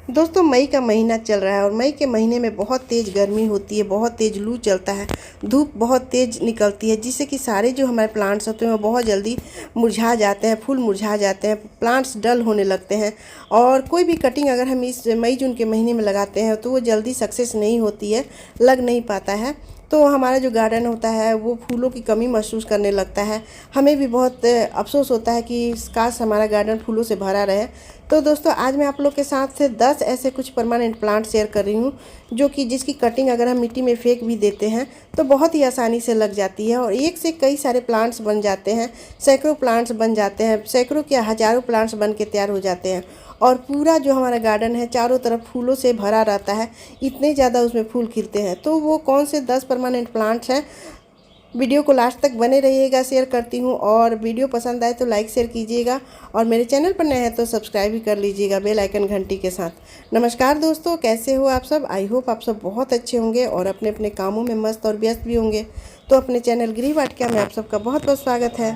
दोस्तों मई का महीना चल रहा है और मई के महीने में बहुत तेज़ गर्मी होती है, बहुत तेज़ लू चलता है, धूप बहुत तेज़ निकलती है, जिससे कि सारे जो हमारे प्लांट्स होते हैं वो बहुत जल्दी मुरझा जाते हैं, फूल मुरझा जाते हैं, प्लांट्स डल होने लगते हैं। और कोई भी कटिंग अगर हम इस मई जून के महीने में लगाते हैं तो वो जल्दी सक्सेस नहीं होती है, लग नहीं पाता है। तो हमारा जो गार्डन होता है वो फूलों की कमी महसूस करने लगता है। हमें भी बहुत अफसोस होता है कि काश हमारा गार्डन फूलों से भरा रहे। तो दोस्तों आज मैं आप लोग के साथ 10 ऐसे कुछ परमानेंट प्लांट शेयर कर रही हूँ जो कि जिसकी कटिंग अगर हम मिट्टी में फेंक भी देते हैं तो बहुत ही आसानी से लग जाती है और एक से कई सारे प्लांट्स बन जाते हैं, सैकड़ों प्लांट्स बन जाते हैं, सैकड़ों क्या हज़ारों प्लांट्स बन के तैयार हो जाते हैं। और पूरा जो हमारा गार्डन है चारों तरफ फूलों से भरा रहता है, इतने ज़्यादा उसमें फूल खिलते हैं। तो वो कौन से 10 परमानेंट प्लांट्स हैं, वीडियो को लास्ट तक बने रहिएगा, शेयर करती हूँ। और वीडियो पसंद आए तो लाइक शेयर कीजिएगा और मेरे चैनल पर नए हैं तो सब्सक्राइब भी कर लीजिएगा बेल आइकन घंटी के साथ। नमस्कार दोस्तों, कैसे हो आप सब? आई होप आप सब बहुत अच्छे होंगे और अपने अपने कामों में मस्त और व्यस्त भी होंगे। तो अपने चैनल गृह वाटिका में आप सबका बहुत बहुत स्वागत है।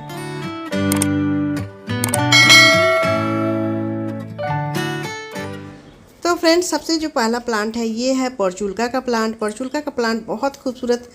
तो फ्रेंड्स सबसे जो पहला प्लांट है ये है परचुल्का का प्लांट। परचुल्का का प्लांट बहुत खूबसूरत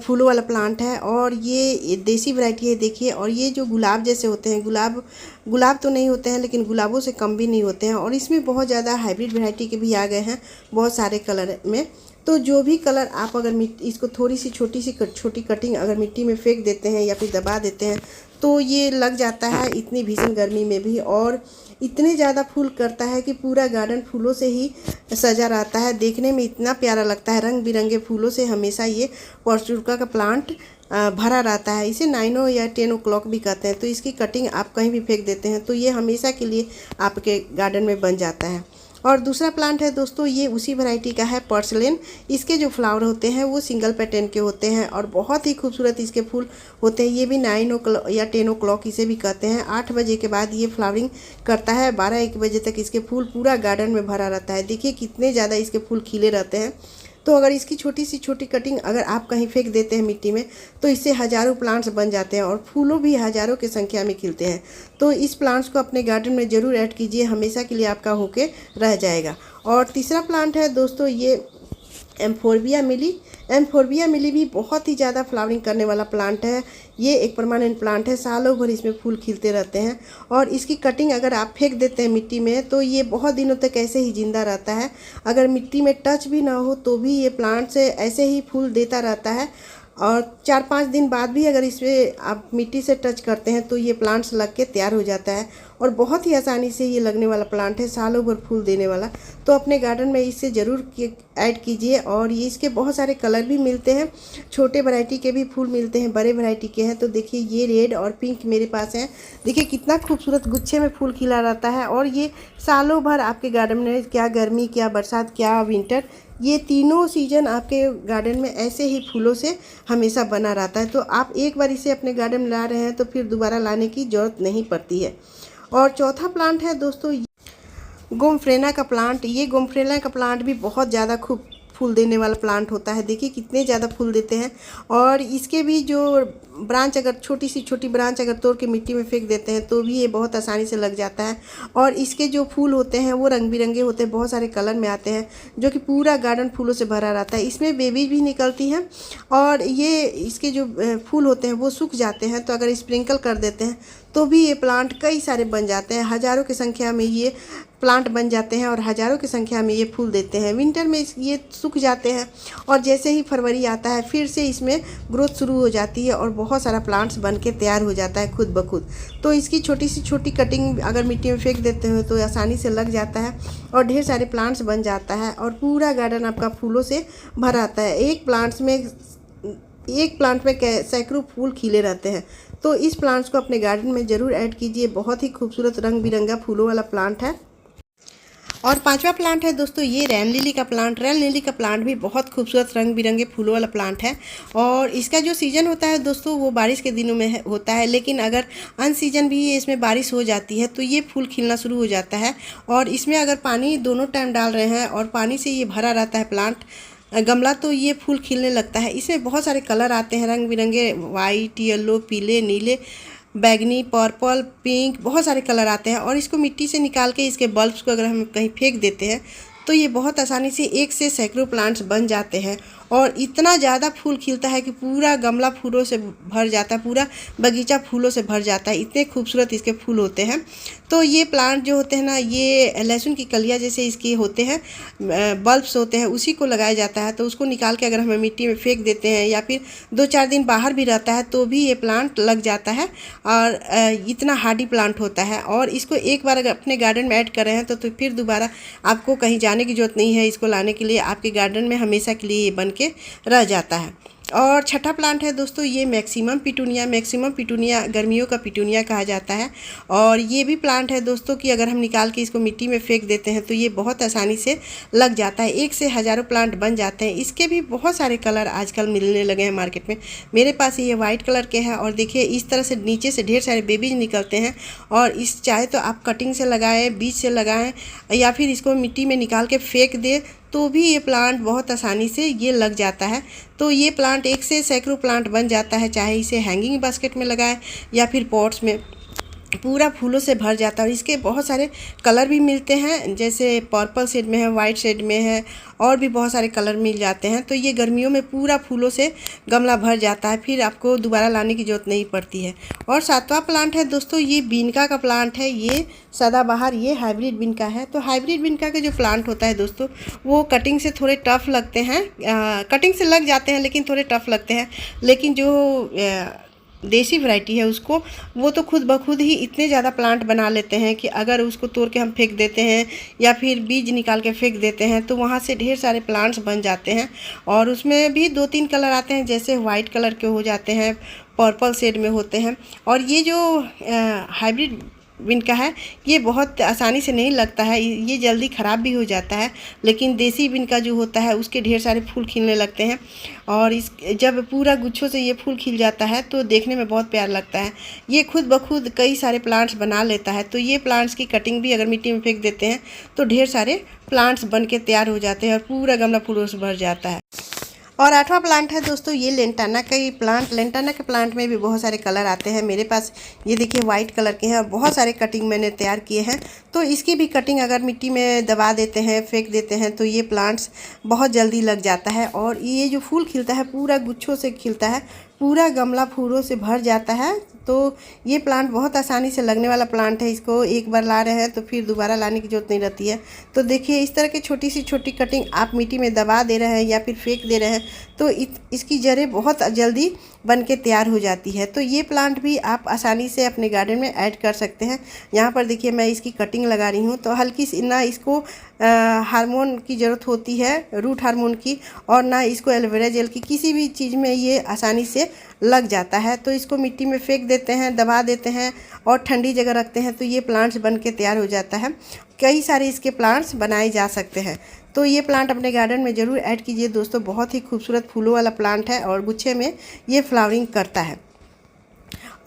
फूलों वाला प्लांट है और ये देसी वैरायटी है, देखिए। और ये जो गुलाब जैसे होते हैं, गुलाब तो नहीं होते हैं लेकिन गुलाबों से कम भी नहीं होते हैं। और इसमें बहुत ज़्यादा हाइब्रिड वैरायटी के भी आ गए हैं बहुत सारे कलर में। तो जो भी कलर आप अगर इसको थोड़ी सी छोटी कटिंग अगर मिट्टी में फेंक देते हैं या फिर दबा देते हैं तो ये लग जाता है इतनी भीषण गर्मी में भी। और इतने ज़्यादा फूल करता है कि पूरा गार्डन फूलों से ही सजा रहता है, देखने में इतना प्यारा लगता है। रंग बिरंगे फूलों से हमेशा ये परचुल्का का प्लांट भरा रहता है। इसे 9 या 10 o'clock भी कहते हैं। तो इसकी कटिंग आप कहीं भी फेंक देते हैं तो ये हमेशा के लिए आपके गार्डन में बन जाता है। और दूसरा प्लांट है दोस्तों, ये उसी वैरायटी का है, पर्सलेन। इसके जो फ्लावर होते हैं वो सिंगल पैटर्न के होते हैं और बहुत ही खूबसूरत इसके फूल होते हैं। ये भी 9 o'clock या 10 o'clock इसे भी कहते हैं। 8 बजे के बाद ये फ्लावरिंग करता है, 12-1 बजे तक इसके फूल पूरा गार्डन में भरा रहता है। देखिए कितने ज़्यादा इसके फूल खिले रहते हैं। तो अगर इसकी छोटी कटिंग अगर आप कहीं फेंक देते हैं मिट्टी में तो इससे हज़ारों प्लांट्स बन जाते हैं और फूलों भी हज़ारों की संख्या में खिलते हैं। तो इस प्लांट्स को अपने गार्डन में ज़रूर ऐड कीजिए, हमेशा के लिए आपका होके रह जाएगा। और तीसरा प्लांट है दोस्तों ये एम्फोरबिया मिली। एम्फोरबिया मिली भी बहुत ही ज़्यादा फ्लावरिंग करने वाला प्लांट है। ये एक परमानेंट प्लांट है, सालों भर इसमें फूल खिलते रहते हैं। और इसकी कटिंग अगर आप फेंक देते हैं मिट्टी में तो ये बहुत दिनों तक ऐसे ही जिंदा रहता है। अगर मिट्टी में टच भी ना हो तो भी ये प्लांट से ऐसे ही फूल देता रहता है। और 4-5 दिन बाद भी अगर इसमें आप मिट्टी से टच करते हैं तो ये प्लांट्स लग के तैयार हो जाता है। और बहुत ही आसानी से ये लगने वाला प्लांट है, सालों भर फूल देने वाला। तो अपने गार्डन में इसे ज़रूर ऐड कीजिए। और ये इसके बहुत सारे कलर भी मिलते हैं, छोटे वैरायटी के भी फूल मिलते हैं, बड़े वैरायटी के हैं। तो देखिए ये रेड और पिंक मेरे पास हैं। देखिए कितना खूबसूरत गुच्छे में फूल खिला रहता है। और ये सालों भर आपके गार्डन में, क्या गर्मी क्या बरसात क्या विंटर, ये तीनों सीजन आपके गार्डन में ऐसे ही फूलों से हमेशा बना रहता है। तो आप एक बार इसे अपने गार्डन में ला रहे हैं तो फिर दोबारा लाने की ज़रूरत नहीं पड़ती है। और चौथा प्लांट है दोस्तों गोमफ्रेना का प्लांट। ये गोमफ्रेना का प्लांट भी बहुत ज़्यादा खूब फूल देने वाला प्लांट होता है। देखिए कितने ज़्यादा फूल देते हैं। और इसके भी जो ब्रांच अगर छोटी ब्रांच अगर तोड़ के मिट्टी में फेंक देते हैं तो भी ये बहुत आसानी से लग जाता है। और इसके जो फूल होते हैं वो रंग बिरंगे होते हैं, बहुत सारे कलर में आते हैं, जो कि पूरा गार्डन फूलों से भरा रहता है। इसमें बेबी भी निकलती हैं। और ये इसके जो फूल होते हैं वो सूख जाते हैं तो अगर स्प्रिंकल कर देते हैं तो भी ये प्लांट कई सारे बन जाते हैं। हज़ारों की संख्या में ये प्लांट बन जाते हैं और हज़ारों की संख्या में ये फूल देते हैं। विंटर में ये सूख जाते हैं और जैसे ही फरवरी आता है फिर से इसमें ग्रोथ शुरू हो जाती है और बहुत सारा प्लांट्स बन के तैयार हो जाता है खुद ब खुद। तो इसकी छोटी कटिंग अगर मिट्टी में फेंक देते हो तो आसानी से लग जाता है और ढेर सारे प्लांट्स बन जाता है और पूरा गार्डन आपका फूलों से भरा आता है। एक प्लांट में सैकड़ों फूल खिले रहते हैं। तो इस प्लांट्स को अपने गार्डन में ज़रूर ऐड कीजिए, बहुत ही खूबसूरत रंग बिरंगा फूलों वाला प्लांट है। और पांचवा प्लांट है दोस्तों ये रैन लिली का प्लांट। रैन लिली का प्लांट भी बहुत खूबसूरत रंग बिरंगे फूलों वाला प्लांट है। और इसका जो सीज़न होता है दोस्तों वो बारिश के दिनों में होता है, लेकिन अगर अन सीजन भी इसमें बारिश हो जाती है तो ये फूल खिलना शुरू हो जाता है। और इसमें अगर पानी दोनों टाइम डाल रहे हैं और पानी से ये भरा रहता है प्लांट गमला तो ये फूल खिलने लगता है। इसमें बहुत सारे कलर आते हैं रंग बिरंगे, वाइट, येलो, पीले, नीले बैगनी, पर्पल, पिंक, बहुत सारे कलर आते हैं। और इसको मिट्टी से निकाल के इसके बल्ब्स को अगर हम कहीं फेंक देते हैं तो ये बहुत आसानी से एक से सैकड़ों प्लांट्स बन जाते हैं और इतना ज़्यादा फूल खिलता है कि पूरा गमला फूलों से भर जाता है, पूरा बगीचा फूलों से भर जाता है। इतने खूबसूरत इसके फूल होते हैं। तो ये प्लांट जो होते हैं ना, ये लहसुन की कलियाँ जैसे इसके होते हैं, बल्ब्स होते हैं, उसी को लगाया जाता है। तो उसको निकाल के अगर हम मिट्टी में फेंक देते हैं या फिर 2-4 दिन बाहर भी रहता है तो भी ये प्लांट लग जाता है और इतना हार्डी प्लांट होता है। और इसको एक बार अगर अपने गार्डन में ऐड कर रहे हैं तो फिर दोबारा आपको कहीं जाने की ज़रूरत नहीं है। इसको लाने के लिए आपके गार्डन में हमेशा के लिए ये बन के रह जाता है। और छठा प्लांट है दोस्तों, ये मैक्सिमम पिटूनिया। मैक्सिमम पिटूनिया गर्मियों का पिटूनिया कहा जाता है। और ये भी प्लांट है दोस्तों कि अगर हम निकाल के इसको मिट्टी में फेंक देते हैं तो ये बहुत आसानी से लग जाता है। एक से हज़ारों प्लांट बन जाते हैं। इसके भी बहुत सारे कलर आजकल मिलने लगे हैं मार्केट में। मेरे पास ये वाइट कलर के हैं और देखिए इस तरह से नीचे से ढेर सारे बेबीज निकलते हैं। और इस चाहे तो आप कटिंग से लगाएं, बीज से लगाएं या फिर इसको मिट्टी में निकाल के फेंक दें तो भी ये प्लांट बहुत आसानी से ये लग जाता है। तो ये प्लांट एक से सैकड़ों प्लांट बन जाता है, चाहे इसे हैंगिंग बास्केट में लगाएं या फिर पॉट्स में, पूरा फूलों से भर जाता है। और इसके बहुत सारे कलर भी मिलते हैं, जैसे पर्पल शेड में है, वाइट शेड में है, और भी बहुत सारे कलर मिल जाते हैं। तो ये गर्मियों में पूरा फूलों से गमला भर जाता है, फिर आपको दोबारा लाने की ज़रूरत नहीं पड़ती है। और सातवां प्लांट है दोस्तों, ये बीनका का प्लांट है। ये सदाबहार, ये हाइब्रिड बीनका है। तो हाइब्रिड बीनका के जो प्लांट होता है दोस्तों, वो कटिंग से थोड़े टफ लगते हैं, कटिंग से लग जाते हैं लेकिन थोड़े टफ लगते हैं। लेकिन जो देसी वैरायटी है उसको, वो तो खुद ब खुद ही इतने ज़्यादा प्लांट बना लेते हैं कि अगर उसको तोड़ के हम फेंक देते हैं या फिर बीज निकाल के फेंक देते हैं तो वहाँ से ढेर सारे प्लांट्स बन जाते हैं। और उसमें भी 2-3 कलर आते हैं, जैसे वाइट कलर के हो जाते हैं, पर्पल शेड में होते हैं। और ये जो हाइब्रिड बीनका है ये बहुत आसानी से नहीं लगता है, ये जल्दी ख़राब भी हो जाता है। लेकिन देसी बीनका जो होता है उसके ढेर सारे फूल खिलने लगते हैं और इस जब पूरा गुच्छों से ये फूल खिल जाता है तो देखने में बहुत प्यार लगता है। ये खुद ब खुद कई सारे प्लांट्स बना लेता है। तो ये प्लांट्स की कटिंग भी अगर मिट्टी में फेंक देते हैं तो ढेर सारे प्लांट्स बन के तैयार हो जाते हैं और पूरा गमला फूलों से भर जाता है। और आठवां प्लांट है दोस्तों, ये लेंटाना का ही प्लांट। लेंटाना के प्लांट में भी बहुत सारे कलर आते हैं। मेरे पास ये देखिए वाइट कलर के हैं और बहुत सारे कटिंग मैंने तैयार किए हैं। तो इसकी भी कटिंग अगर मिट्टी में दबा देते हैं, फेंक देते हैं तो ये प्लांट्स बहुत जल्दी लग जाता है। और ये जो फूल खिलता है पूरा गुच्छों से खिलता है, पूरा गमला फूलों से भर जाता है। तो ये प्लांट बहुत आसानी से लगने वाला प्लांट है। इसको एक बार ला रहे हैं तो फिर दोबारा लाने की ज़रूरत नहीं रहती है। तो देखिए इस तरह की छोटी सी छोटी कटिंग आप मिट्टी में दबा दे रहे हैं या फिर फेंक दे रहे हैं तो इसकी जड़ें बहुत जल्दी बन के तैयार हो जाती है। तो ये प्लांट भी आप आसानी से अपने गार्डन में ऐड कर सकते हैं। यहाँ पर देखिए मैं इसकी कटिंग लगा रही हूँ तो हल्की सी, ना इसको हार्मोन की ज़रूरत होती है, रूट हार्मोन की, और ना इसको एलोवेरा जेल की, किसी भी चीज़ में ये आसानी से लग जाता है। तो इसको मिट्टी में फेंक देते हैं, दबा देते हैं और ठंडी जगह रखते हैं तो ये प्लांट्स बन के तैयार हो जाता है। कई सारे इसके प्लांट्स बनाए जा सकते हैं। तो ये प्लांट अपने गार्डन में ज़रूर ऐड कीजिए दोस्तों। बहुत ही खूबसूरत फूलों वाला प्लांट है और गुच्छे में ये फ्लावरिंग करता है।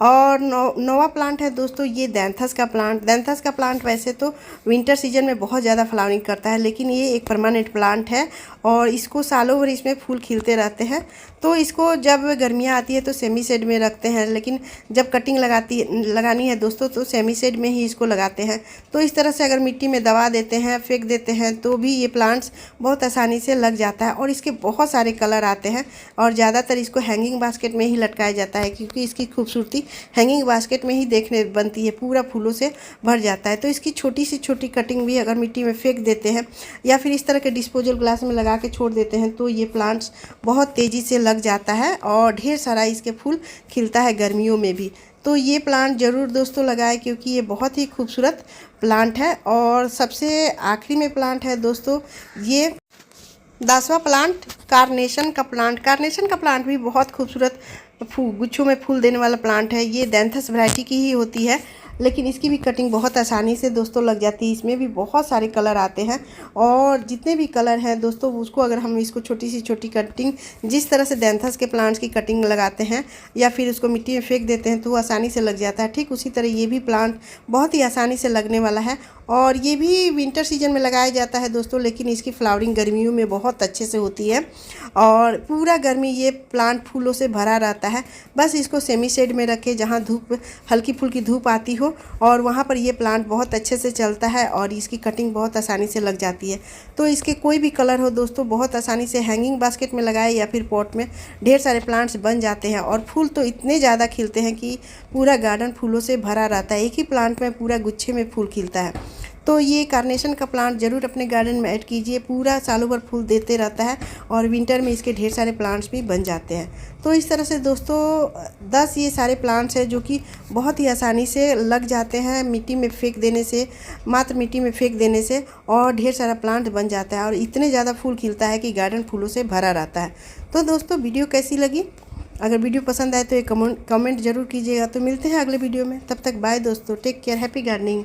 और नौवा प्लांट है दोस्तों, ये दैंथस का प्लांट। दैंथस का प्लांट वैसे तो विंटर सीजन में बहुत ज़्यादा फ्लावरिंग करता है, लेकिन ये एक परमानेंट प्लांट है और इसको सालों भर इसमें फूल खिलते रहते हैं। तो इसको जब गर्मियाँ आती है तो सेमी शेड में रखते हैं, लेकिन जब कटिंग लगानी है दोस्तों तो सेमी शेड में ही इसको लगाते हैं। तो इस तरह से अगर मिट्टी में दबा देते हैं, फेंक देते हैं तो भी ये प्लांट्स बहुत आसानी से लग जाता है। और इसके बहुत सारे कलर आते हैं और ज़्यादातर इसको हैंगिंग बास्केट में ही लटकाया जाता है, क्योंकि इसकी खूबसूरती हैंगिंग बास्केट में ही देखने बनती है, पूरा फूलों से भर जाता है। तो इसकी छोटी सी छोटी कटिंग भी अगर मिट्टी में फेंक देते हैं या फिर इस तरह के डिस्पोजल ग्लास में लगा के छोड़ देते हैं तो ये प्लांट्स बहुत तेज़ी से लग जाता है और ढेर सारा इसके फूल खिलता है गर्मियों में भी। तो ये प्लांट ज़रूर दोस्तों लगाएं, क्योंकि ये बहुत ही खूबसूरत प्लांट है। और सबसे आखिरी में प्लांट है दोस्तों, ये 10वां प्लांट कार्नेशन का प्लांट। कार्नेशन का प्लांट भी बहुत खूबसूरत गुच्छों में फूल देने वाला प्लांट है। ये दैंथस वैरायटी की ही होती है, लेकिन इसकी भी कटिंग बहुत आसानी से दोस्तों लग जाती है। इसमें भी बहुत सारे कलर आते हैं और जितने भी कलर हैं दोस्तों उसको अगर हम इसको छोटी सी छोटी कटिंग, जिस तरह से दैंथस के प्लांट्स की कटिंग लगाते हैं या फिर उसको मिट्टी में फेंक देते हैं तो वो आसानी से लग जाता है, ठीक उसी तरह ये भी प्लांट बहुत ही आसानी से लगने वाला है। और ये भी विंटर सीजन में लगाया जाता है दोस्तों, लेकिन इसकी फ्लावरिंग गर्मियों में बहुत अच्छे से होती है और पूरा गर्मी ये प्लांट फूलों से भरा रहता है। बस इसको सेमी शेड में रखें जहाँ धूप हल्की फुल्की धूप आती हो, और वहाँ पर ये प्लांट बहुत अच्छे से चलता है और इसकी कटिंग बहुत आसानी से लग जाती है। तो इसके कोई भी कलर हो दोस्तों, बहुत आसानी से हैंगिंग बास्केट में लगाए या फिर पॉट में ढेर सारे प्लांट्स बन जाते हैं और फूल तो इतने ज़्यादा खिलते हैं कि पूरा गार्डन फूलों से भरा रहता है। एक ही प्लांट में पूरा गुच्छे में फूल खिलता है। तो ये कार्नेशन का प्लांट ज़रूर अपने गार्डन में ऐड कीजिए, पूरा सालों भर फूल देते रहता है और विंटर में इसके ढेर सारे प्लांट्स भी बन जाते हैं। तो इस तरह से दोस्तों 10 ये सारे प्लांट्स हैं जो कि बहुत ही आसानी से लग जाते हैं मिट्टी में फेंक देने से, मात्र मिट्टी में फेंक देने से, और ढेर सारा प्लांट बन जाता है और इतने ज़्यादा फूल खिलता है कि गार्डन फूलों से भरा रहता है। तो दोस्तों वीडियो कैसी लगी? अगर वीडियो पसंद आए तो एक कमेंट ज़रूर कीजिएगा। तो मिलते हैं अगले वीडियो में, तब तक बाय दोस्तों, टेक केयर, हैप्पी गार्डनिंग।